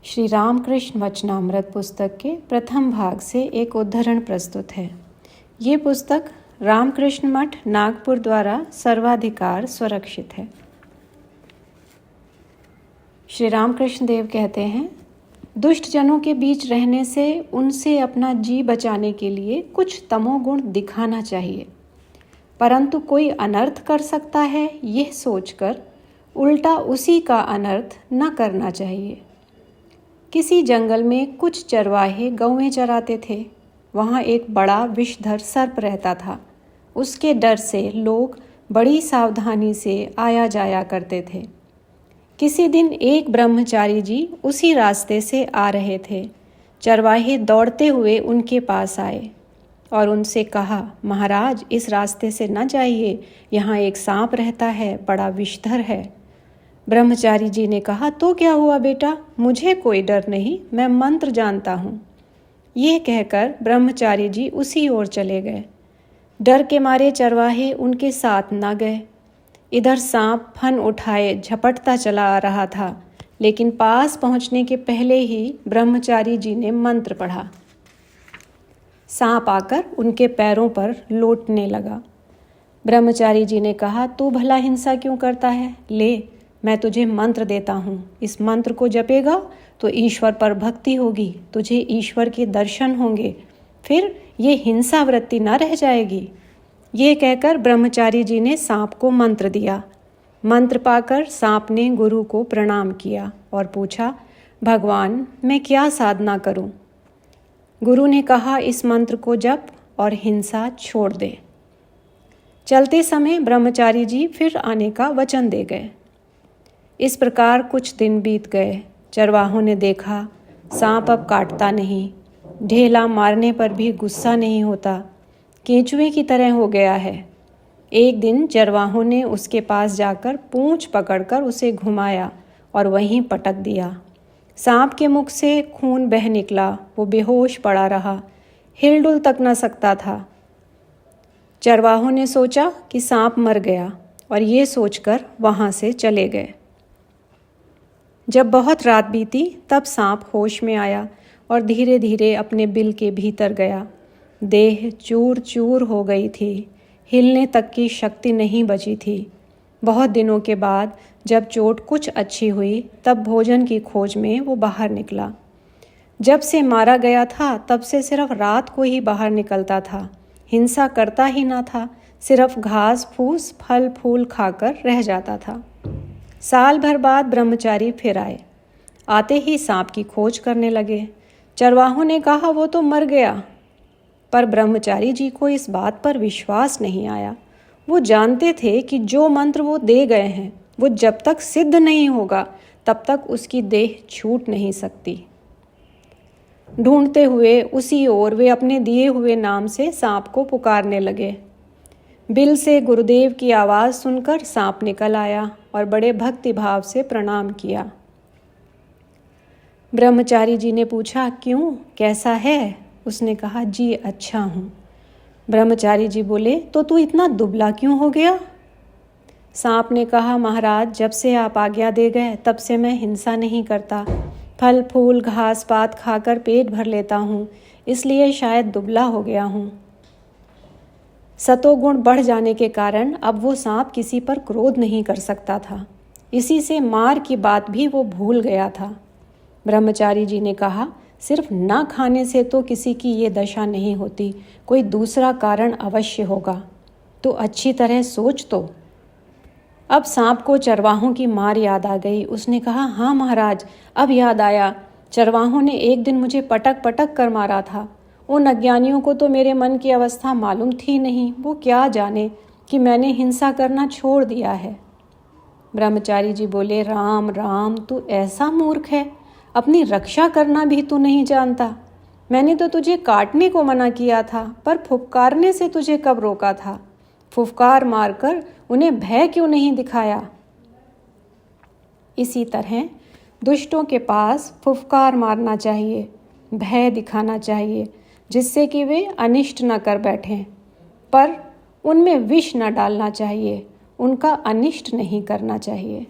श्री रामकृष्ण वचनामृत पुस्तक के प्रथम भाग से एक उद्धरण प्रस्तुत है। ये पुस्तक रामकृष्ण मठ नागपुर द्वारा सर्वाधिकार सुरक्षित है। श्री रामकृष्ण देव कहते हैं, दुष्ट जनों के बीच रहने से उनसे अपना जी बचाने के लिए कुछ तमोगुण दिखाना चाहिए, परंतु कोई अनर्थ कर सकता है यह सोचकर उल्टा उसी का अनर्थ न करना चाहिए। किसी जंगल में कुछ चरवाहे गौएं चराते थे। वहाँ एक बड़ा विषधर सर्प रहता था। उसके डर से लोग बड़ी सावधानी से आया जाया करते थे। किसी दिन एक ब्रह्मचारी जी उसी रास्ते से आ रहे थे। चरवाहे दौड़ते हुए उनके पास आए और उनसे कहा, महाराज, इस रास्ते से न जाइए, यहाँ एक सांप रहता है, बड़ा विषधर है। ब्रह्मचारी जी ने कहा, तो क्या हुआ बेटा, मुझे कोई डर नहीं, मैं मंत्र जानता हूँ। यह कहकर ब्रह्मचारी जी उसी ओर चले गए। डर के मारे चरवाहे उनके साथ न गए। इधर सांप फन उठाए झपटता चला आ रहा था, लेकिन पास पहुँचने के पहले ही ब्रह्मचारी जी ने मंत्र पढ़ा। सांप आकर उनके पैरों पर लोटने लगा। ब्रह्मचारी जी ने कहा, तू भला हिंसा क्यों करता है? ले, मैं तुझे मंत्र देता हूँ। इस मंत्र को जपेगा तो ईश्वर पर भक्ति होगी, तुझे ईश्वर के दर्शन होंगे, फिर ये हिंसा वृत्ति न रह जाएगी। ये कहकर ब्रह्मचारी जी ने सांप को मंत्र दिया। मंत्र पाकर सांप ने गुरु को प्रणाम किया और पूछा, भगवान, मैं क्या साधना करूँ? गुरु ने कहा, इस मंत्र को जप और हिंसा छोड़ दे। चलते समय ब्रह्मचारी जी फिर आने का वचन दे गए। इस प्रकार कुछ दिन बीत गए। चरवाहों ने देखा सांप अब काटता नहीं, ढेला मारने पर भी गुस्सा नहीं होता, केंचुए की तरह हो गया है। एक दिन चरवाहों ने उसके पास जाकर पूंछ पकड़कर उसे घुमाया और वहीं पटक दिया। सांप के मुख से खून बह निकला। वो बेहोश पड़ा रहा, हिलडुल तक न सकता था। चरवाहों ने सोचा कि सांप मर गया और ये सोचकर वहाँ से चले गए। जब बहुत रात बीती तब सांप होश में आया और धीरे धीरे अपने बिल के भीतर गया। देह चूर चूर हो गई थी, हिलने तक की शक्ति नहीं बची थी। बहुत दिनों के बाद जब चोट कुछ अच्छी हुई तब भोजन की खोज में वो बाहर निकला। जब से मारा गया था तब से सिर्फ रात को ही बाहर निकलता था, हिंसा करता ही ना था, सिर्फ घास फूस फल फूल खाकर रह जाता था। साल भर बाद ब्रह्मचारी फिर आए। आते ही सांप की खोज करने लगे। चरवाहों ने कहा, वो तो मर गया। पर ब्रह्मचारी जी को इस बात पर विश्वास नहीं आया। वो जानते थे कि जो मंत्र वो दे गए हैं वो जब तक सिद्ध नहीं होगा तब तक उसकी देह छूट नहीं सकती। ढूंढते हुए उसी ओर वे अपने दिए हुए नाम से सांप को पुकारने लगे। बिल से गुरुदेव की आवाज़ सुनकर सांप निकल आया और बड़े भक्ति भाव से प्रणाम किया। ब्रह्मचारी जी ने पूछा, क्यों, कैसा है? उसने कहा, जी अच्छा हूँ। ब्रह्मचारी जी बोले, तो तू इतना दुबला क्यों हो गया? सांप ने कहा, महाराज, जब से आप आज्ञा दे गए तब से मैं हिंसा नहीं करता, फल फूल घास पात खाकर पेट भर लेता हूँ, इसलिए शायद दुबला हो गया हूँ। सतोगुण बढ़ जाने के कारण अब वो सांप किसी पर क्रोध नहीं कर सकता था। इसी से मार की बात भी वो भूल गया था। ब्रह्मचारी जी ने कहा, सिर्फ ना खाने से तो किसी की ये दशा नहीं होती, कोई दूसरा कारण अवश्य होगा, तो अच्छी तरह सोच तो। अब सांप को चरवाहों की मार याद आ गई। उसने कहा, हाँ महाराज, अब याद आया, चरवाहों ने एक दिन मुझे पटक पटक कर मारा था। उन अज्ञानियों को तो मेरे मन की अवस्था मालूम थी नहीं, वो क्या जाने कि मैंने हिंसा करना छोड़ दिया है। ब्रह्मचारी जी बोले, राम राम, तू ऐसा मूर्ख है, अपनी रक्षा करना भी तू नहीं जानता। मैंने तो तुझे काटने को मना किया था, पर फुफकारने से तुझे कब रोका था? फुफकार मारकर उन्हें भय क्यों नहीं दिखाया? इसी तरह दुष्टों के पास फुफकार मारना चाहिए, भय दिखाना चाहिए, जिससे कि वे अनिष्ट न कर बैठें, पर उनमें विष न डालना चाहिए, उनका अनिष्ट नहीं करना चाहिए।